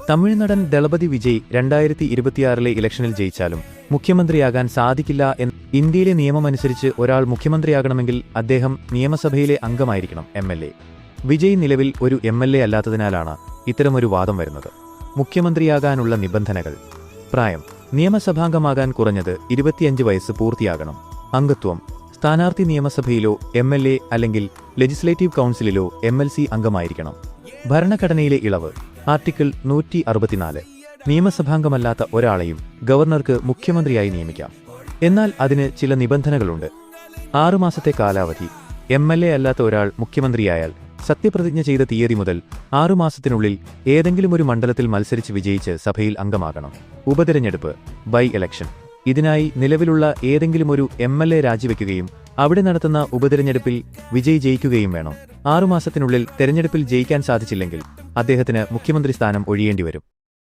തമിഴ്നടൻ ദളപതി വിജയ് 2026 ഇലക്ഷനിൽ ജയിച്ചാലും മുഖ്യമന്ത്രിയാകാൻ സാധിക്കില്ല എന്ന് ഇന്ത്യയിലെ നിയമമനുസരിച്ച് ഒരാൾ മുഖ്യമന്ത്രിയാകണമെങ്കിൽ അദ്ദേഹം നിയമസഭയിലെ അംഗമായിരിക്കണം MLA. വിജയ് നിലവിൽ ഒരു MLA അല്ലാത്തതിനാലാണ് ഇത്തരമൊരു വാദം വരുന്നത്. മുഖ്യമന്ത്രിയാകാനുള്ള നിബന്ധനകൾ: പ്രായം, നിയമസഭാംഗമാകാൻ കുറഞ്ഞത് 25 വയസ്സ് പൂർത്തിയാകണം. അംഗത്വം, സ്ഥാനാർത്ഥി നിയമസഭയിലോ MLA അല്ലെങ്കിൽ ലെജിസ്ലേറ്റീവ് കൗൺസിലിലോ MLC അംഗമായിരിക്കണം. ഭരണഘടനയിലെ ഇളവ്: ആർട്ടിക്കിൾ 164. നിയമസഭാംഗമല്ലാത്ത ഒരാളെയും ഗവർണർക്ക് മുഖ്യമന്ത്രിയായി നിയമിക്കാം. എന്നാൽ അതിന് ചില നിബന്ധനകളുണ്ട്. 6 മാസത്തെ കാലാവധി. MLA അല്ലാത്ത ഒരാൾ മുഖ്യമന്ത്രിയായാൽ സത്യപ്രതിജ്ഞ ചെയ്ത തീയതി മുതൽ 6 മാസത്തിനുള്ളിൽ ഏതെങ്കിലും ഒരു മണ്ഡലത്തിൽ മത്സരിച്ച് വിജയിച്ച് സഭയിൽ അംഗമാകണം. ഉപതെരഞ്ഞെടുപ്പ്, ബൈ ഇലക്ഷൻ. ഇതിനായി നിലവിലുള്ള ഏതെങ്കിലും ഒരു MLA രാജിവെക്കുകയും അവിടെ നടത്തുന്ന ഉപതെരഞ്ഞെടുപ്പിൽ വിജയ് ജയിക്കുകയും വേണം. 6 മാസത്തിനുള്ളിൽ തെരഞ്ഞെടുപ്പിൽ ജയിക്കാൻ സാധിച്ചില്ലെങ്കിൽ അദ്ദേഹത്തിന് മുഖ്യമന്ത്രി സ്ഥാനം ഒഴിയേണ്ടിവരും.